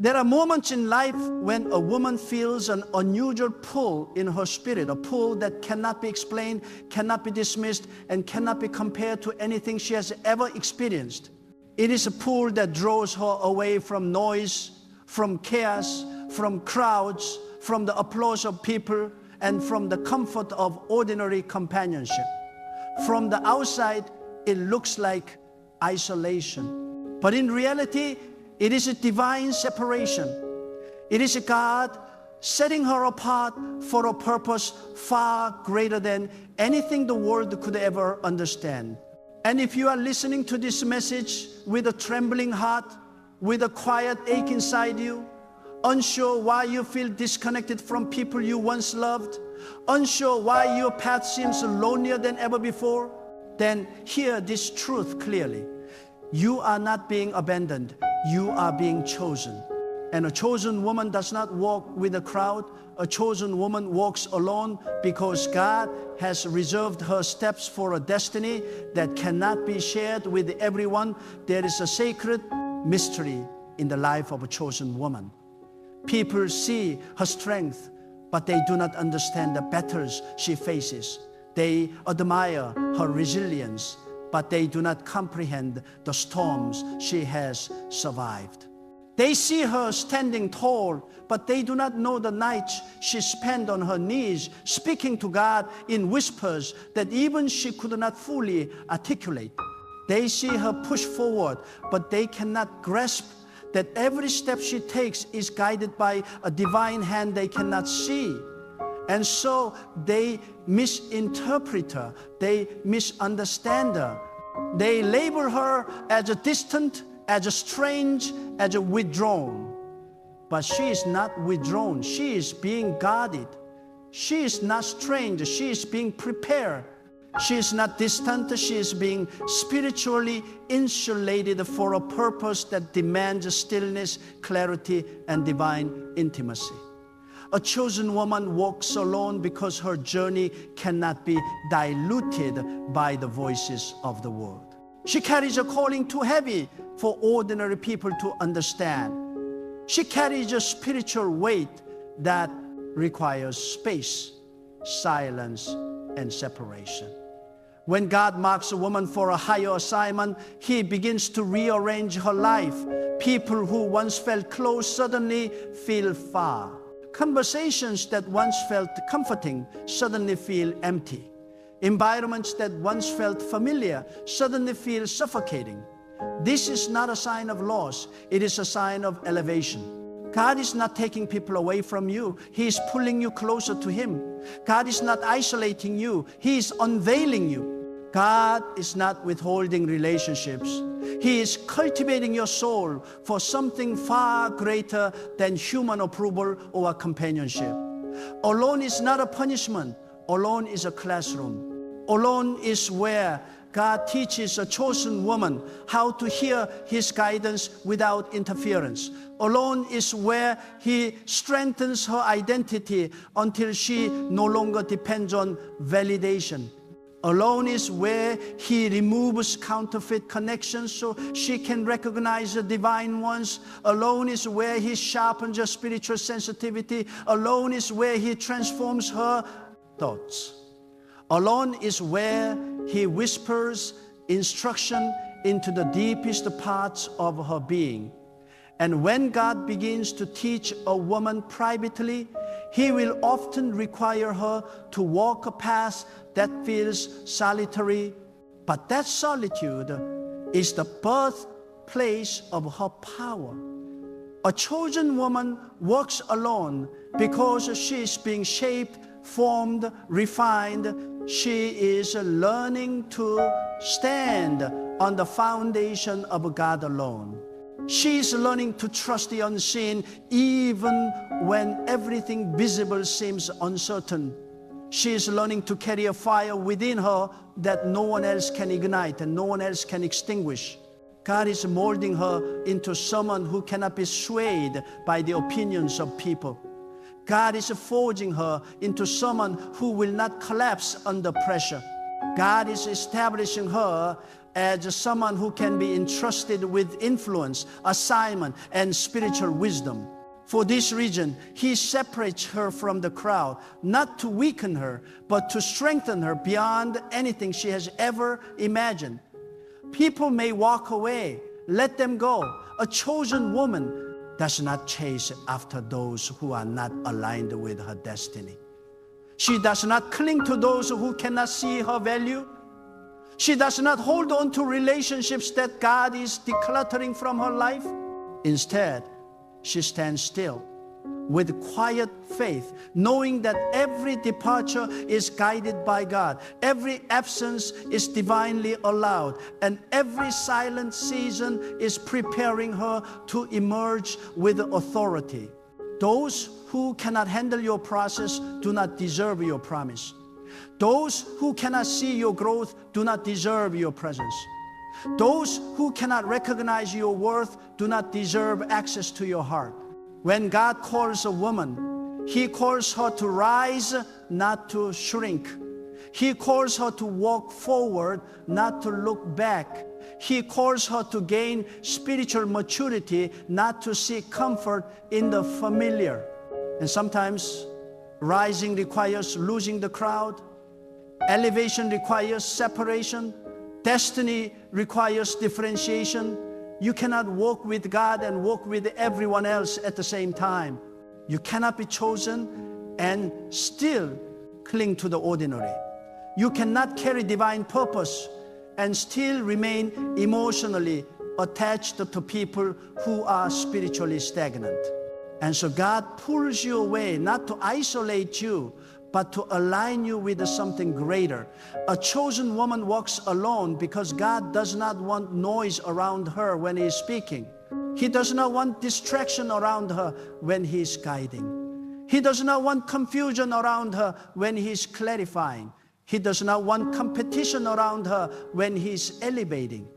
There are moments in life when a woman feels an unusual pull in her spirit, a pull that cannot be explained, cannot be dismissed, and cannot be compared to anything she has ever experienced. It is a pull that draws her away from noise, from chaos, from crowds, from the applause of people, and from the comfort of ordinary companionship. From the outside, it looks like isolation. But in reality, it is a divine separation. It is God setting her apart for a purpose far greater than anything the world could ever understand. And if you are listening to this message with a trembling heart, with a quiet ache inside you, unsure why you feel disconnected from people you once loved, unsure why your path seems lonelier than ever before, then hear this truth clearly. You are not being abandoned. You are being chosen. And a chosen woman does not walk with a crowd. A chosen woman walks alone because God has reserved her steps for a destiny that cannot be shared with everyone. There is a sacred mystery in the life of a chosen woman. People see her strength, but they do not understand the battles she faces. They admire her resilience, but they do not comprehend the storms she has survived. They see her standing tall, but they do not know the nights she spent on her knees, speaking to God in whispers that even she could not fully articulate. They see her push forward, but they cannot grasp that every step she takes is guided by a divine hand they cannot see. And so they misinterpret her, they misunderstand her. They label her as a distant, as a strange, as a withdrawn. But she is not withdrawn, she is being guarded. She is not strange, she is being prepared. She is not distant, she is being spiritually insulated for a purpose that demands stillness, clarity, and divine intimacy. A chosen woman walks alone because her journey cannot be diluted by the voices of the world. She carries a calling too heavy for ordinary people to understand. She carries a spiritual weight that requires space, silence, and separation. When God marks a woman for a higher assignment, He begins to rearrange her life. People who once felt close suddenly feel far. Conversations that once felt comforting suddenly feel empty. Environments that once felt familiar suddenly feel suffocating. This is not a sign of loss, it is a sign of elevation. God is not taking people away from you, He is pulling you closer to Him. God is not isolating you, He is unveiling you. God is not withholding relationships. He is cultivating your soul for something far greater than human approval or companionship. Alone is not a punishment. Alone is a classroom. Alone is where God teaches a chosen woman how to hear His guidance without interference. Alone is where He strengthens her identity until she no longer depends on validation. Alone is where He removes counterfeit connections so she can recognize the divine ones. Alone is where He sharpens her spiritual sensitivity. Alone is where He transforms her thoughts. Alone is where He whispers instruction into the deepest parts of her being. And when God begins to teach a woman privately, He will often require her to walk a path that feels solitary, but that solitude is the birthplace of her power. A chosen woman walks alone because she is being shaped, formed, refined. She is learning to stand on the foundation of God alone. She is learning to trust the unseen even when everything visible seems uncertain. She is learning to carry a fire within her that no one else can ignite and no one else can extinguish. God is molding her into someone who cannot be swayed by the opinions of people. God is forging her into someone who will not collapse under pressure. God is establishing her as someone who can be entrusted with influence, assignment, and spiritual wisdom. For this reason, He separates her from the crowd, not to weaken her, but to strengthen her beyond anything she has ever imagined. People may walk away, let them go. A chosen woman does not chase after those who are not aligned with her destiny. She does not cling to those who cannot see her value. She does not hold on to relationships that God is decluttering from her life. Instead, she stands still with quiet faith, knowing that every departure is guided by God, every absence is divinely allowed, and every silent season is preparing her to emerge with authority. Those who cannot handle your process do not deserve your promise. Those who cannot see your growth do not deserve your presence. Those who cannot recognize your worth do not deserve access to your heart. When God calls a woman, He calls her to rise, not to shrink. He calls her to walk forward, not to look back. He calls her to gain spiritual maturity, not to seek comfort in the familiar. And sometimes rising requires losing the crowd. Elevation requires separation. Destiny requires differentiation. You cannot walk with God and walk with everyone else at the same time. You cannot be chosen and still cling to the ordinary. You cannot carry divine purpose and still remain emotionally attached to people who are spiritually stagnant. And so God pulls you away, not to isolate you, but to align you with something greater. A chosen woman walks alone because God does not want noise around her when He is speaking. He does not want distraction around her when He is guiding. He does not want confusion around her when He is clarifying. He does not want competition around her when He is elevating.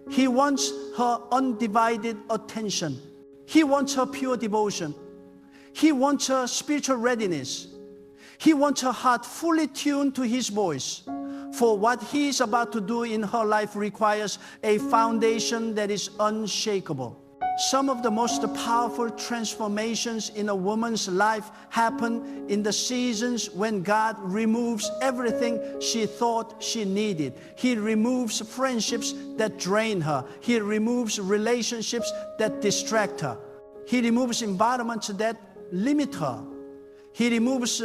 He wants her undivided attention. He wants her pure devotion. He wants her spiritual readiness. He wants her heart fully tuned to His voice. For what He is about to do in her life requires a foundation that is unshakable. Some of the most powerful transformations in a woman's life happen in the seasons when God removes everything she thought she needed. He removes friendships that drain her. He removes relationships that distract her. He removes environments that limit her. He removes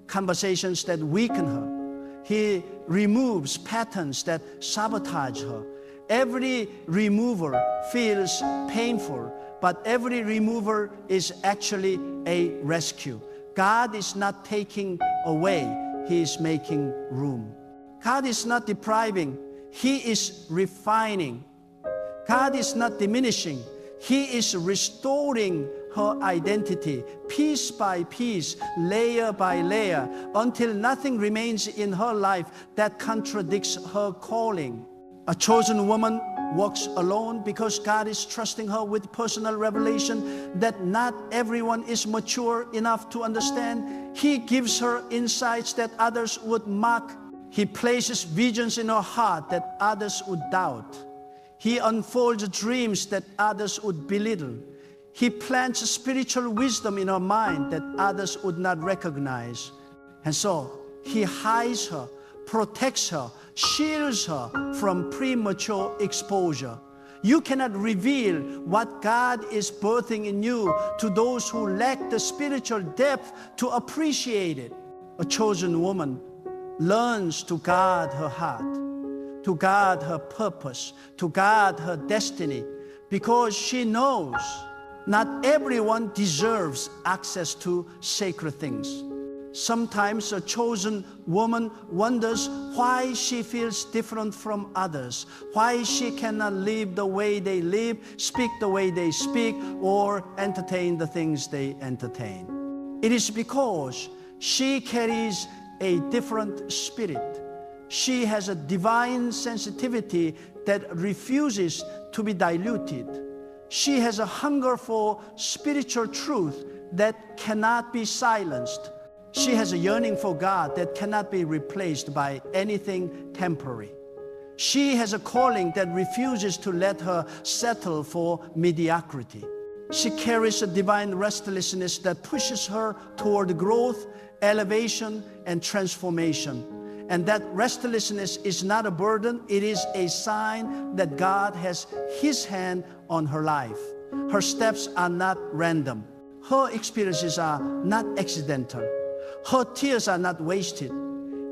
conversations that weaken her. He removes patterns that sabotage her. Every remover feels painful, but every remover is actually a rescue. God is not taking away, He is making room. God is not depriving, He is refining. God is not diminishing, He is restoring her identity piece by piece, layer by layer, until nothing remains in her life that contradicts her calling. A chosen woman walks alone because God is trusting her with personal revelation that not everyone is mature enough to understand. He gives her insights that others would mock. He places visions in her heart that others would doubt. He unfolds dreams that others would belittle. He plants spiritual wisdom in her mind that others would not recognize. And so He hides her, protects her, shields her from premature exposure. You cannot reveal what God is birthing in you to those who lack the spiritual depth to appreciate it. A chosen woman learns to guard her heart, to guard her purpose, to guard her destiny, because she knows not everyone deserves access to sacred things. Sometimes a chosen woman wonders why she feels different from others, why she cannot live the way they live, speak the way they speak, or entertain the things they entertain. It is because she carries a different spirit. She has a divine sensitivity that refuses to be diluted. She has a hunger for spiritual truth that cannot be silenced. She has a yearning for God that cannot be replaced by anything temporary. She has a calling that refuses to let her settle for mediocrity. She carries a divine restlessness that pushes her toward growth, elevation, and transformation. And that restlessness is not a burden, it is a sign that God has His hand on her life. Her steps are not random. Her experiences are not accidental. Her tears are not wasted.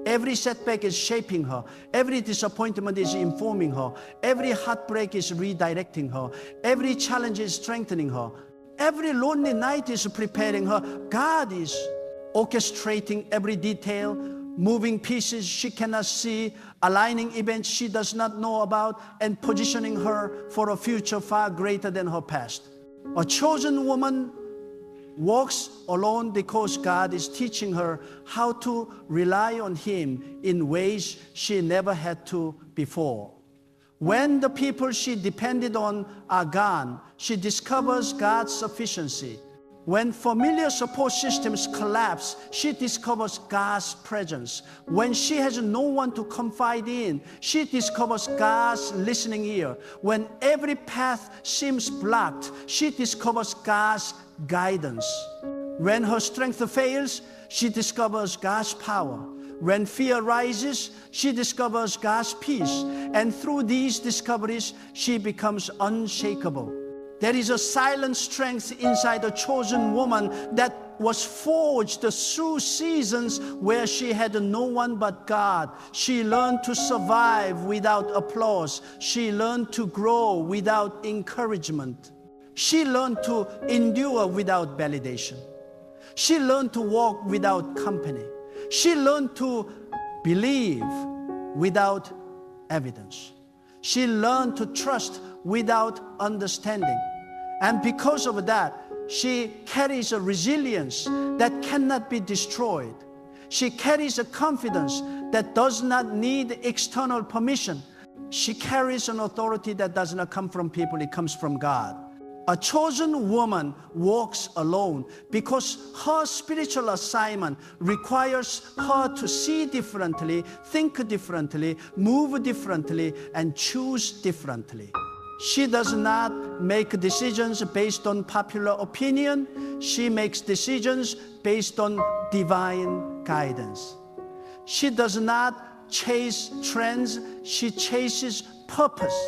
Every setback is shaping her. Every disappointment is informing her. Every heartbreak is redirecting her. Every challenge is strengthening her. Every lonely night is preparing her. God is orchestrating every detail, moving pieces she cannot see, aligning events she does not know about, and positioning her for a future far greater than her past. A chosen woman walks alone because God is teaching her how to rely on Him in ways she never had to before. When the people she depended on are gone, she discovers God's sufficiency. When familiar support systems collapse, she discovers God's presence. When she has no one to confide in, she discovers God's listening ear. When every path seems blocked, she discovers God's guidance. When her strength fails, she discovers God's power. When fear rises, she discovers God's peace. And through these discoveries, she becomes unshakable. There is a silent strength inside a chosen woman that was forged through seasons where she had no one but God. She learned to survive without applause. She learned to grow without encouragement. She learned to endure without validation. She learned to walk without company. She learned to believe without evidence. She learned to trust without understanding. And because of that, she carries a resilience that cannot be destroyed. She carries a confidence that does not need external permission. She carries an authority that does not come from people, it comes from God. A chosen woman walks alone because her spiritual assignment requires her to see differently, think differently, move differently, and choose differently. She does not make decisions based on popular opinion. She makes decisions based on divine guidance. She does not chase trends. She chases purpose.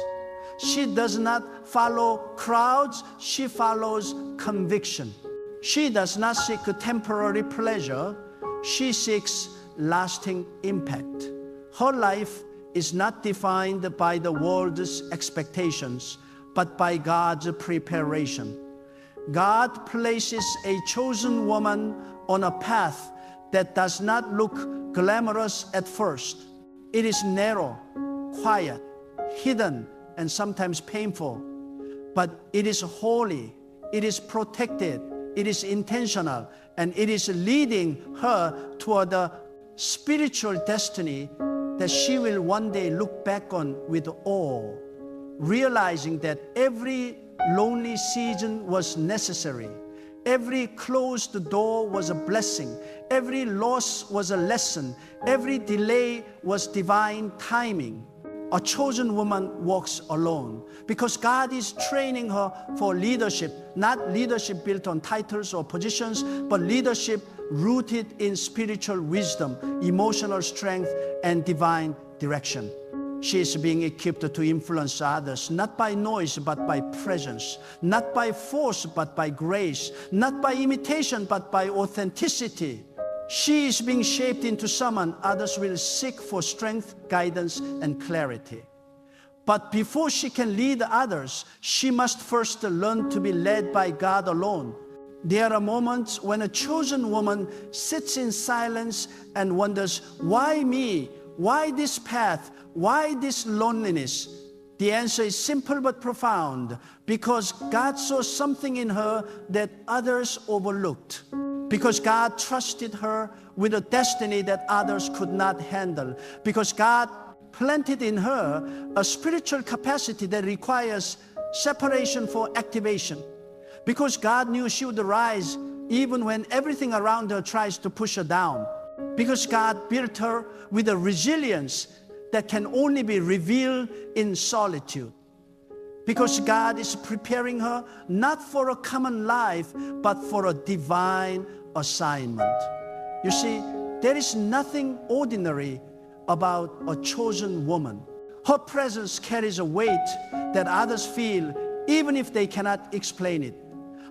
She does not follow crowds. She follows conviction. She does not seek temporary pleasure. She seeks lasting impact. Her life is not defined by the world's expectations, but by God's preparation. God places a chosen woman on a path that does not look glamorous at first. It is narrow, quiet, hidden, and sometimes painful. But it is holy, it is protected, it is intentional, and it is leading her toward a spiritual destiny that she will one day look back on with awe, realizing that every lonely season was necessary. Every closed door was a blessing. Every loss was a lesson. Every delay was divine timing. A chosen woman walks alone because God is training her for leadership, not leadership built on titles or positions, but leadership rooted in spiritual wisdom, emotional strength, and divine direction. She is being equipped to influence others, not by noise, but by presence, not by force, but by grace, not by imitation, but by authenticity. She is being shaped into someone others will seek for strength, guidance, and clarity. But before she can lead others, she must first learn to be led by God alone. There are moments when a chosen woman sits in silence and wonders, why me? Why this path? Why this loneliness? The answer is simple but profound, because God saw something in her that others overlooked. Because God trusted her with a destiny that others could not handle. Because God planted in her a spiritual capacity that requires separation for activation. Because God knew she would rise even when everything around her tries to push her down. Because God built her with a resilience that can only be revealed in solitude. Because God is preparing her not for a common life, but for a divine assignment. You see, there is nothing ordinary about a chosen woman. Her presence carries a weight that others feel even if they cannot explain it.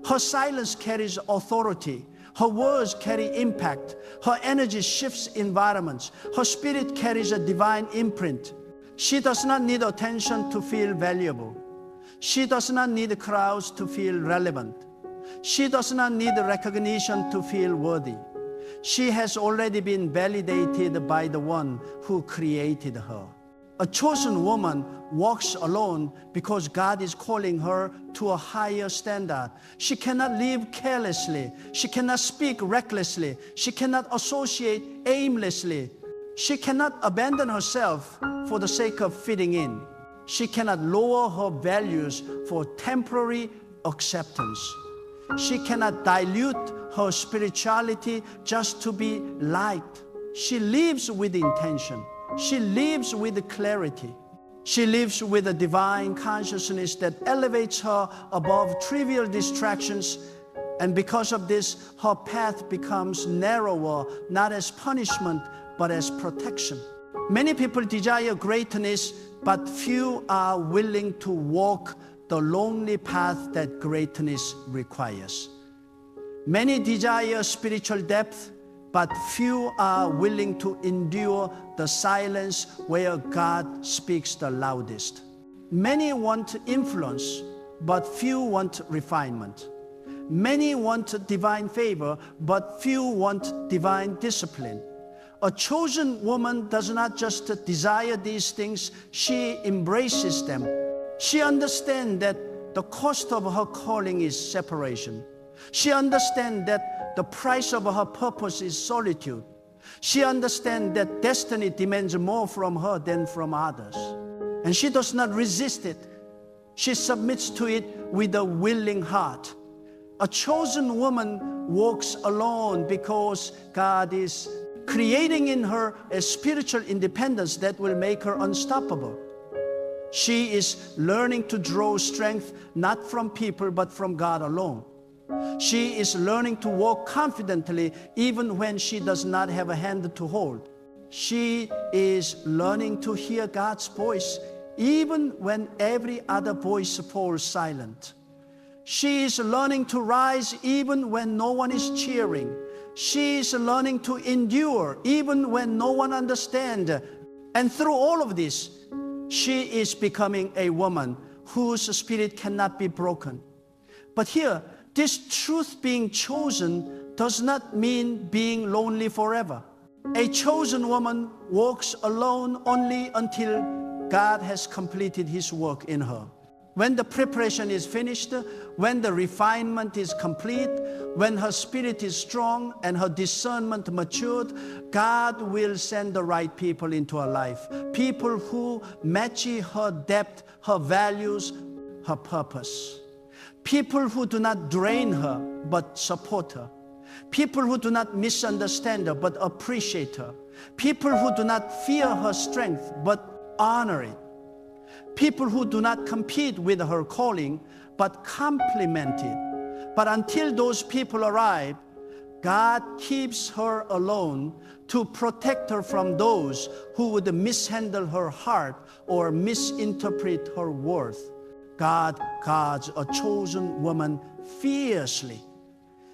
Her silence carries authority. Her words carry impact. Her energy shifts environments. Her spirit carries a divine imprint. She does not need attention to feel valuable. She does not need crowds to feel relevant. She does not need recognition to feel worthy. She has already been validated by the one who created her. A chosen woman walks alone because God is calling her to a higher standard. She cannot live carelessly. She cannot speak recklessly. She cannot associate aimlessly. She cannot abandon herself for the sake of fitting in. She cannot lower her values for temporary acceptance. She cannot dilute her spirituality just to be liked. She lives with intention. She lives with clarity. She lives with a divine consciousness that elevates her above trivial distractions. And because of this, her path becomes narrower, not as punishment, but as protection. Many people desire greatness, but few are willing to walk the lonely path that greatness requires. Many desire spiritual depth, but few are willing to endure the silence where God speaks the loudest. Many want influence, but few want refinement. Many want divine favor, but few want divine discipline. A chosen woman does not just desire these things, she embraces them. She understands that the cost of her calling is separation. She understands that the price of her purpose is solitude. She understands that destiny demands more from her than from others. And she does not resist it. She submits to it with a willing heart. A chosen woman walks alone because God is creating in her a spiritual independence that will make her unstoppable. She is learning to draw strength not from people but from God alone. She is learning to walk confidently even when she does not have a hand to hold. She is learning to hear God's voice even when every other voice falls silent. She is learning to rise even when no one is cheering. She is learning to endure even when no one understands. And through all of this, she is becoming a woman whose spirit cannot be broken. But here, this truth being chosen does not mean being lonely forever. A chosen woman walks alone only until God has completed His work in her. When the preparation is finished, when the refinement is complete, when her spirit is strong and her discernment matured, God will send the right people into her life. People who match her depth, her values, her purpose. People who do not drain her, but support her. People who do not misunderstand her, but appreciate her. People who do not fear her strength, but honor it. People who do not compete with her calling, but complement it. But until those people arrive, God keeps her alone to protect her from those who would mishandle her heart or misinterpret her worth. God guards a chosen woman fiercely.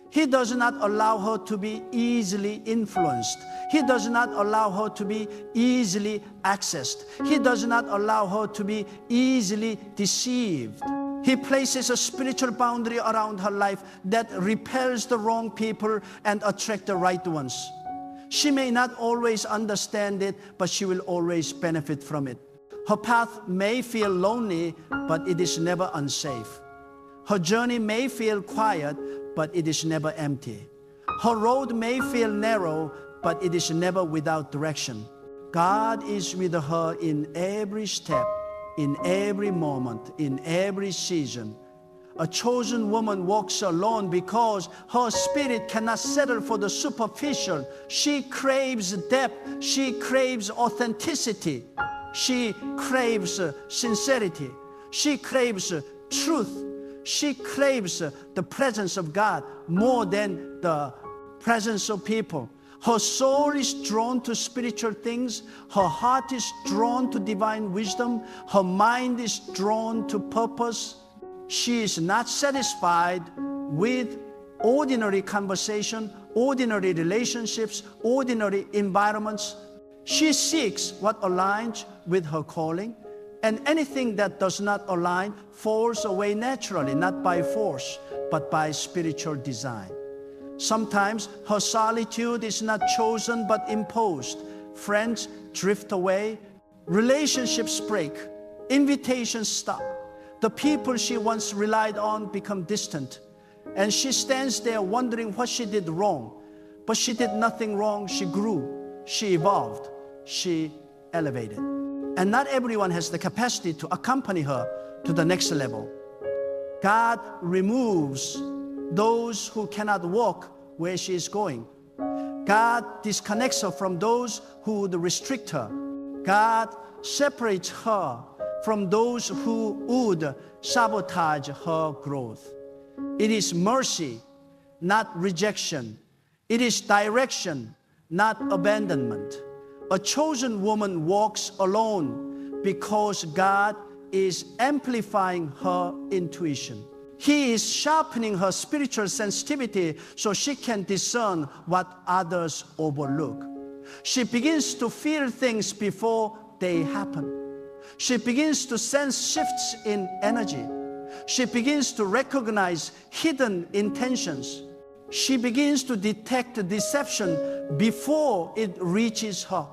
He does not allow her to be easily influenced. He does not allow her to be easily accessed. He does not allow her to be easily deceived. He places a spiritual boundary around her life that repels the wrong people and attracts the right ones. She may not always understand it, but she will always benefit from it. Her path may feel lonely, but it is never unsafe. Her journey may feel quiet, but it is never empty. Her road may feel narrow, but it is never without direction. God is with her in every step, in every moment, in every season. A chosen woman walks alone because her spirit cannot settle for the superficial. She craves depth. She craves authenticity. She craves sincerity. She craves truth. She craves the presence of God more than the presence of people. Her soul is drawn to spiritual things. Her heart is drawn to divine wisdom. Her mind is drawn to purpose. She is not satisfied with ordinary conversation, ordinary relationships, ordinary environments. She seeks what aligns with her calling, and anything that does not align falls away naturally, not by force, but by spiritual design. Sometimes her solitude is not chosen but imposed. Friends drift away, relationships break, invitations stop. The people she once relied on become distant, and she stands there wondering what she did wrong. But she did nothing wrong. She grew, she evolved, she elevated. And not everyone has the capacity to accompany her to the next level. God removes those who cannot walk where she is going. God disconnects her from those who would restrict her. God separates her from those who would sabotage her growth. It is mercy, not rejection. It is direction, not abandonment. A chosen woman walks alone because God is amplifying her intuition. He is sharpening her spiritual sensitivity so she can discern what others overlook. She begins to feel things before they happen. She begins to sense shifts in energy. She begins to recognize hidden intentions. She begins to detect deception before it reaches her.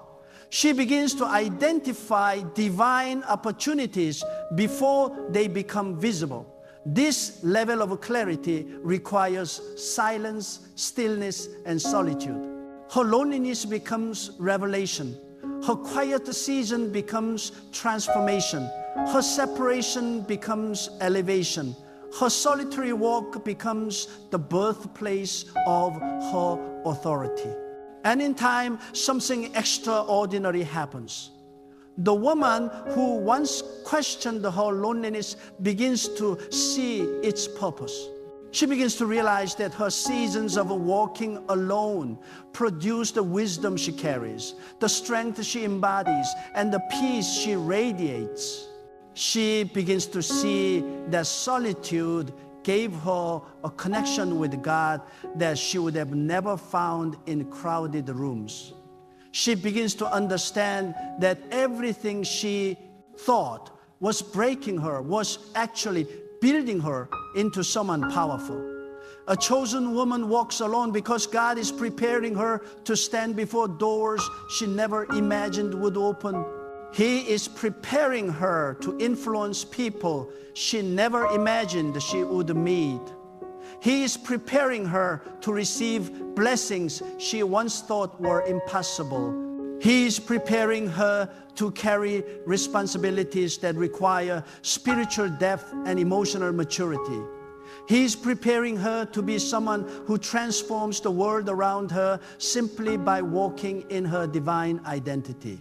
She begins to identify divine opportunities before they become visible. This level of clarity requires silence, stillness, and solitude. Her loneliness becomes revelation. Her quiet season becomes transformation. Her separation becomes elevation. Her solitary walk becomes the birthplace of her authority. And in time, something extraordinary happens. The woman who once questioned her loneliness begins to see its purpose. She begins to realize that her seasons of walking alone produce the wisdom she carries, the strength she embodies, and the peace she radiates. She begins to see that solitude gave her a connection with God that she would have never found in crowded rooms. She begins to understand that everything she thought was breaking her was actually building her into someone powerful. A chosen woman walks alone because God is preparing her to stand before doors she never imagined would open. He is preparing her to influence people she never imagined she would meet. He is preparing her to receive blessings she once thought were impossible. He is preparing her to carry responsibilities that require spiritual depth and emotional maturity. He is preparing her to be someone who transforms the world around her simply by walking in her divine identity.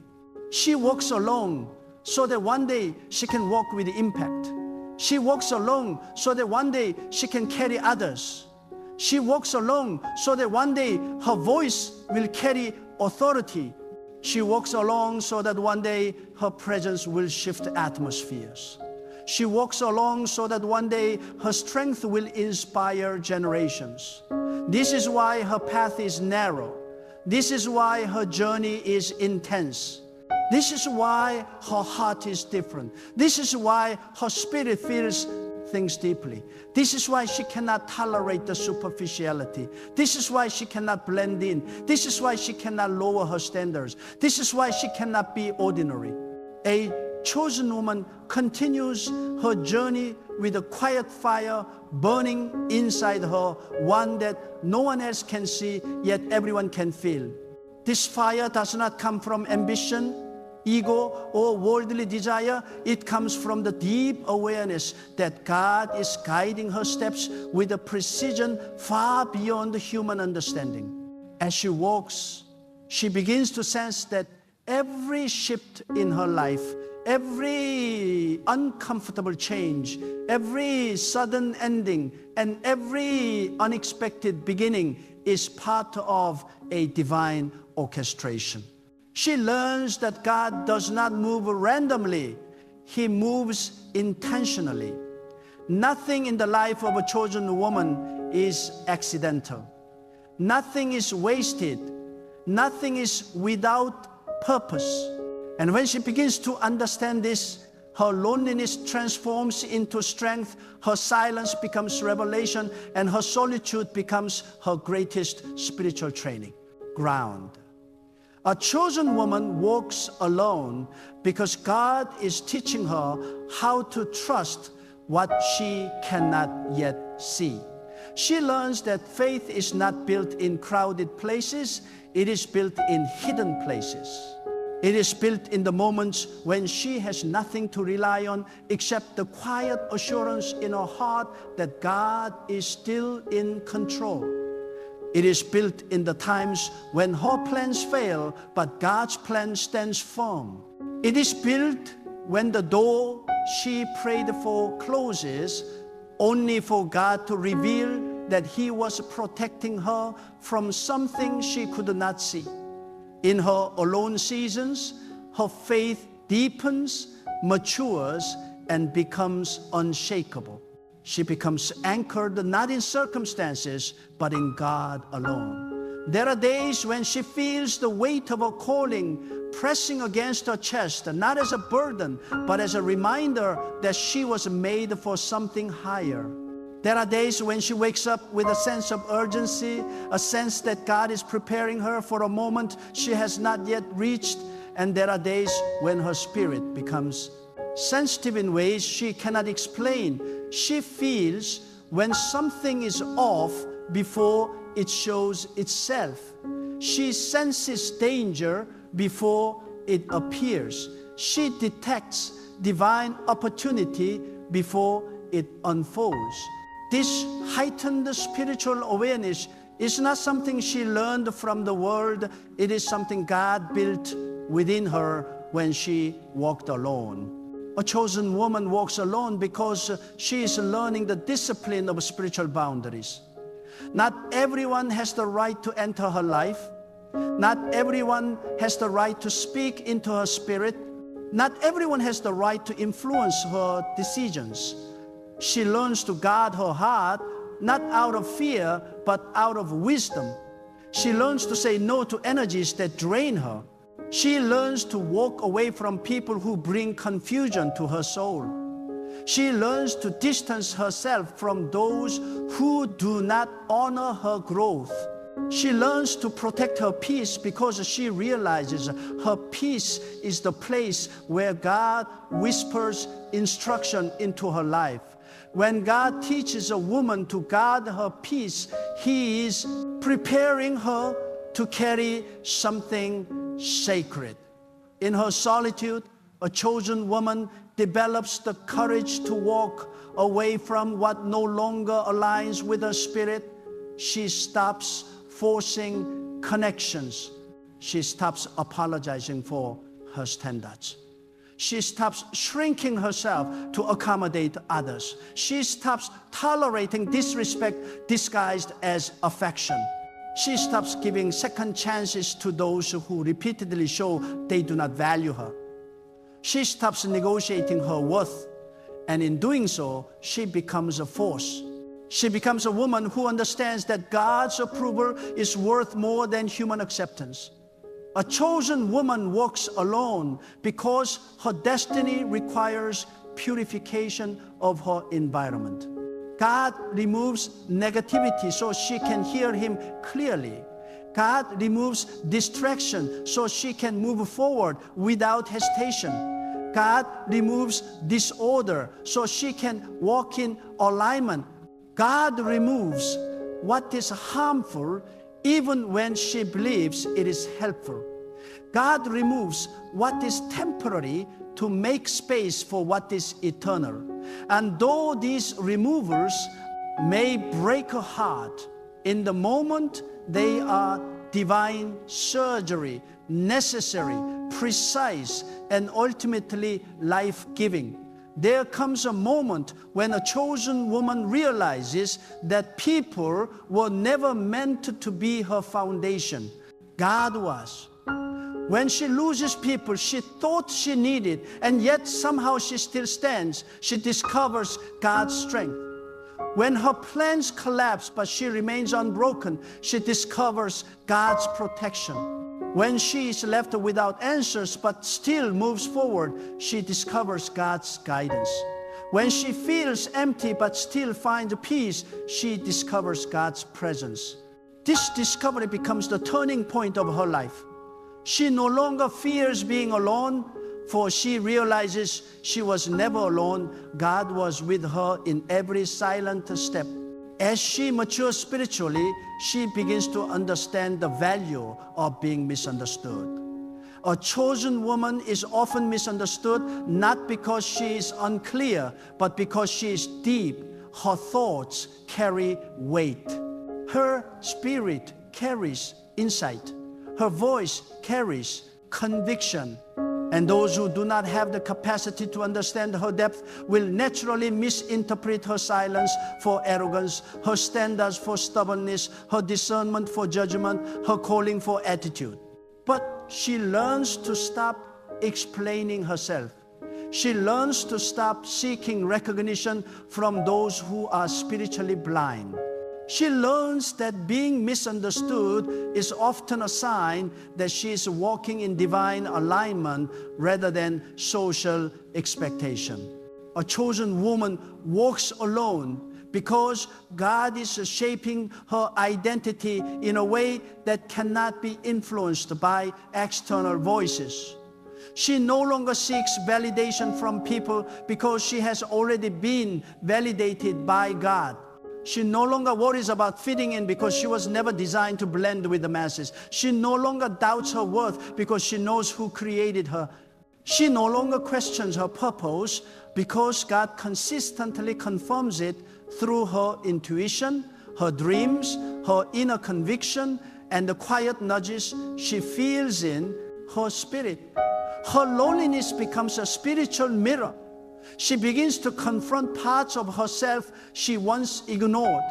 She walks alone so that one day she can walk with impact. She walks alone so that one day she can carry others. She walks alone so that one day her voice will carry authority. She walks alone so that one day her presence will shift atmospheres. She walks along so that one day her strength will inspire generations. This is why her path is narrow. This is why her journey is intense. This is why her heart is different. This is why her spirit feels things deeply. This is why she cannot tolerate the superficiality. This is why she cannot blend in. This is why she cannot lower her standards. This is why she cannot be ordinary. A chosen woman continues her journey with a quiet fire burning inside her, one that no one else can see, yet everyone can feel. This fire does not come from ambition. ego or worldly desire. It comes from the deep awareness that God is guiding her steps with a precision far beyond the human understanding. As she walks, she begins to sense that every shift in her life, every uncomfortable change, every sudden ending, and every unexpected beginning is part of a divine orchestration. She learns that God does not move randomly. He moves intentionally. Nothing in the life of a chosen woman is accidental. Nothing is wasted. Nothing is without purpose. And when she begins to understand this, her loneliness transforms into strength, her silence becomes revelation, and her solitude becomes her greatest spiritual training ground. A chosen woman walks alone because God is teaching her how to trust what she cannot yet see. She learns that faith is not built in crowded places, it is built in hidden places. It is built in the moments when she has nothing to rely on except the quiet assurance in her heart that God is still in control. It is built in the times when her plans fail, but God's plan stands firm. It is built when the door she prayed for closes, only for God to reveal that He was protecting her from something she could not see. In her alone seasons, her faith deepens, matures, and becomes unshakable. She becomes anchored not in circumstances, but in God alone. There are days when she feels the weight of her calling pressing against her chest, not as a burden, but as a reminder that she was made for something higher. There are days when she wakes up with a sense of urgency, a sense that God is preparing her for a moment she has not yet reached. And there are days when her spirit becomes sensitive in ways she cannot explain. She feels when something is off before it shows itself. She senses danger before it appears. She detects divine opportunity before it unfolds. This heightened spiritual awareness is not something she learned from the world. It is something God built within her when she walked alone. A chosen woman walks alone because she is learning the discipline of spiritual boundaries. Not everyone has the right to enter her life. Not everyone has the right to speak into her spirit. Not everyone has the right to influence her decisions. She learns to guard her heart, not out of fear, but out of wisdom. She learns to say no to energies that drain her. She learns to walk away from people who bring confusion to her soul. She learns to distance herself from those who do not honor her growth. She learns to protect her peace because she realizes her peace is the place where God whispers instruction into her life. When God teaches a woman to guard her peace, He is preparing her to carry something sacred. In her solitude, a chosen woman develops the courage to walk away from what no longer aligns with her spirit. She stops forcing connections. She stops apologizing for her standards. She stops shrinking herself to accommodate others. She stops tolerating disrespect disguised as affection. She stops giving second chances to those who repeatedly show they do not value her. She stops negotiating her worth, and in doing so, she becomes a force. She becomes a woman who understands that God's approval is worth more than human acceptance. A chosen woman walks alone because her destiny requires purification of her environment. God removes negativity so she can hear Him clearly. God removes distraction so she can move forward without hesitation. God removes disorder so she can walk in alignment. God removes what is harmful even when she believes it is helpful. God removes what is temporary to make space for what is eternal. And though these removals may break a heart, in the moment they are divine surgery, necessary, precise, and ultimately life-giving. There comes a moment when a chosen woman realizes that people were never meant to be her foundation. God was. When she loses people she thought she needed, and yet somehow she still stands, she discovers God's strength. When her plans collapse but she remains unbroken, she discovers God's protection. When she is left without answers but still moves forward, she discovers God's guidance. When she feels empty but still finds peace, she discovers God's presence. This discovery becomes the turning point of her life. She no longer fears being alone, for she realizes she was never alone. God was with her in every silent step. As she matures spiritually, she begins to understand the value of being misunderstood. A chosen woman is often misunderstood not because she is unclear, but because she is deep. Her thoughts carry weight. Her spirit carries insight. Her voice carries conviction. And those who do not have the capacity to understand her depth will naturally misinterpret her silence for arrogance, her standards for stubbornness, her discernment for judgment, her calling for attitude. But she learns to stop explaining herself. She learns to stop seeking recognition from those who are spiritually blind. She learns that being misunderstood is often a sign that she is walking in divine alignment rather than social expectation. A chosen woman walks alone because God is shaping her identity in a way that cannot be influenced by external voices. She no longer seeks validation from people because she has already been validated by God. She no longer worries about fitting in because she was never designed to blend with the masses. She no longer doubts her worth because she knows who created her. She no longer questions her purpose because God consistently confirms it through her intuition, her dreams, her inner conviction, and the quiet nudges she feels in her spirit. Her loneliness becomes a spiritual mirror. She begins to confront parts of herself she once ignored.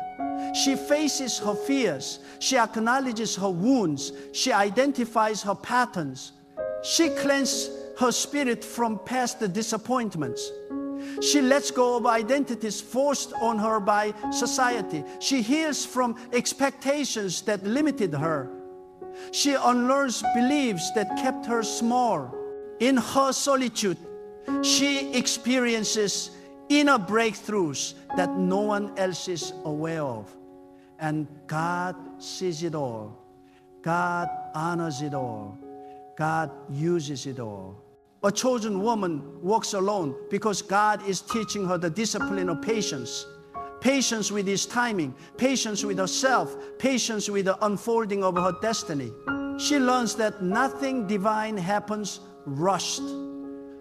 She faces her fears. She acknowledges her wounds. She identifies her patterns. She cleanses her spirit from past disappointments. She lets go of identities forced on her by society. She heals from expectations that limited her. She unlearns beliefs that kept her small. In her solitude, she experiences inner breakthroughs that no one else is aware of. And God sees it all. God honors it all. God uses it all. A chosen woman walks alone because God is teaching her the discipline of patience. Patience with His timing, patience with herself, patience with the unfolding of her destiny. She learns that nothing divine happens rushed.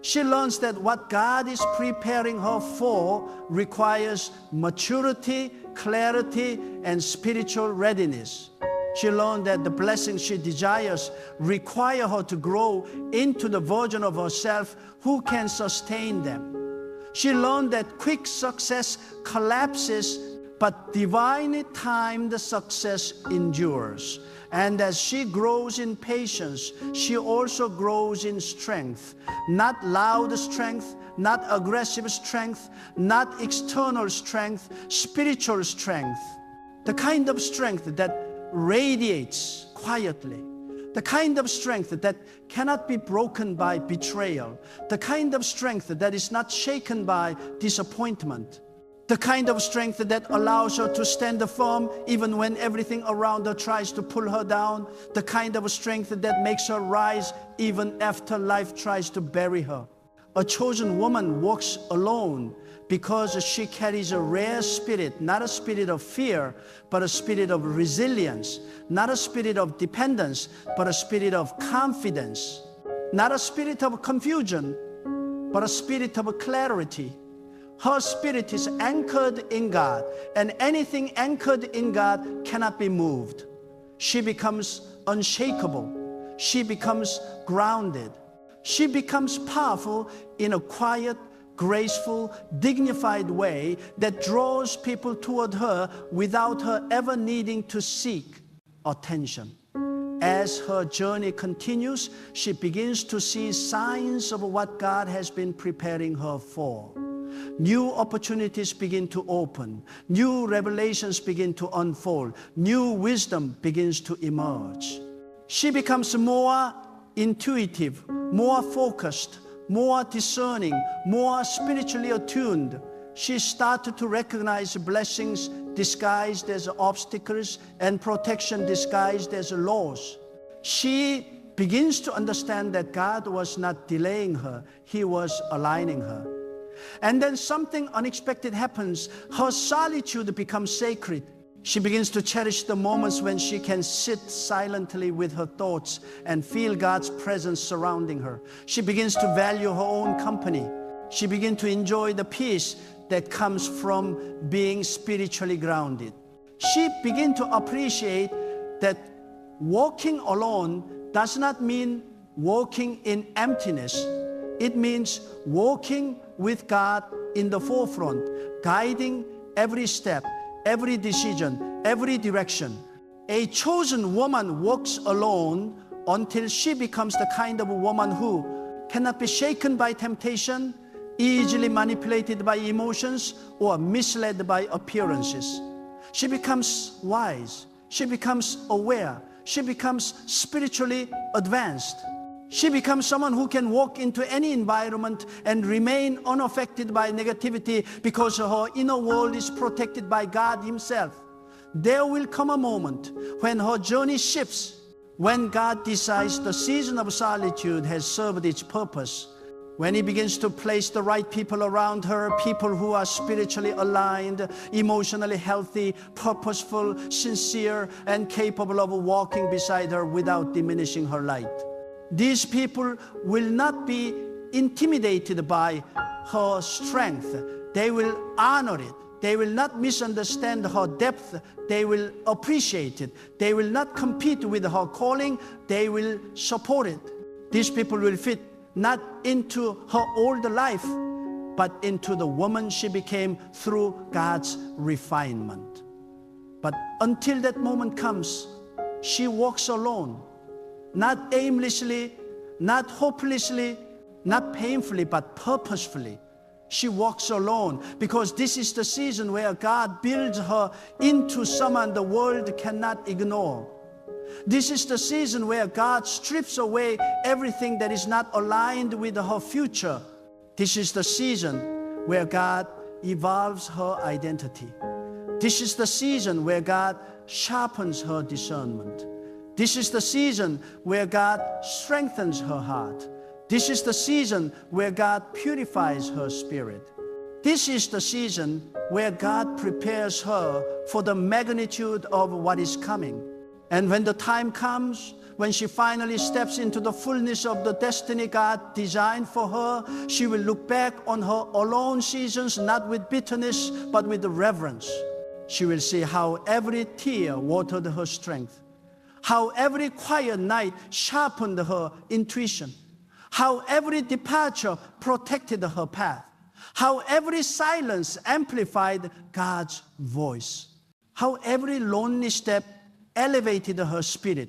She learns that what God is preparing her for requires maturity, clarity, and spiritual readiness. She learned that the blessings she desires require her to grow into the version of herself who can sustain them. She learned that quick success collapses, but divinely timed success endures. And as she grows in patience, she also grows in strength. Not loud strength, not aggressive strength, not external strength, spiritual strength. The kind of strength that radiates quietly. The kind of strength that cannot be broken by betrayal. The kind of strength that is not shaken by disappointment. The kind of strength that allows her to stand firm even when everything around her tries to pull her down. The kind of strength that makes her rise even after life tries to bury her. A chosen woman walks alone because she carries a rare spirit, not a spirit of fear, but a spirit of resilience, not a spirit of dependence, but a spirit of confidence, not a spirit of confusion, but a spirit of clarity. Her spirit is anchored in God, and anything anchored in God cannot be moved. She becomes unshakable. She becomes grounded. She becomes powerful in a quiet, graceful, dignified way that draws people toward her without her ever needing to seek attention. As her journey continues, she begins to see signs of what God has been preparing her for. New opportunities begin to open. New revelations begin to unfold. New wisdom begins to emerge. She becomes more intuitive, more focused, more discerning, more spiritually attuned. She started to recognize blessings disguised as obstacles and protection disguised as laws. She begins to understand that God was not delaying her, He was aligning her. And then something unexpected happens. Her solitude becomes sacred. She begins to cherish the moments when she can sit silently with her thoughts and feel God's presence surrounding her. She begins to value her own company. She begins to enjoy the peace that comes from being spiritually grounded. She begins to appreciate that walking alone does not mean walking in emptiness. It means walking with God in the forefront, guiding every step, every decision, every direction. A chosen woman walks alone until she becomes the kind of woman who cannot be shaken by temptation, easily manipulated by emotions, or misled by appearances. She becomes wise. She becomes aware. She becomes spiritually advanced. She becomes someone who can walk into any environment and remain unaffected by negativity because her inner world is protected by God Himself. There will come a moment when her journey shifts, when God decides the season of solitude has served its purpose, when He begins to place the right people around her, people who are spiritually aligned, emotionally healthy, purposeful, sincere, and capable of walking beside her without diminishing her light. These people will not be intimidated by her strength. They will honor it. They will not misunderstand her depth. They will appreciate it. They will not compete with her calling. They will support it. These people will fit not into her old life, but into the woman she became through God's refinement. But until that moment comes, she walks alone. Not aimlessly, not hopelessly, not painfully, but purposefully. She walks alone because this is the season where God builds her into someone the world cannot ignore. This is the season where God strips away everything that is not aligned with her future. This is the season where God evolves her identity. This is the season where God sharpens her discernment. This is the season where God strengthens her heart. This is the season where God purifies her spirit. This is the season where God prepares her for the magnitude of what is coming. And when the time comes, when she finally steps into the fullness of the destiny God designed for her, she will look back on her alone seasons not with bitterness, but with reverence. She will see how every tear watered her strength, how every quiet night sharpened her intuition, how every departure protected her path, how every silence amplified God's voice, how every lonely step elevated her spirit,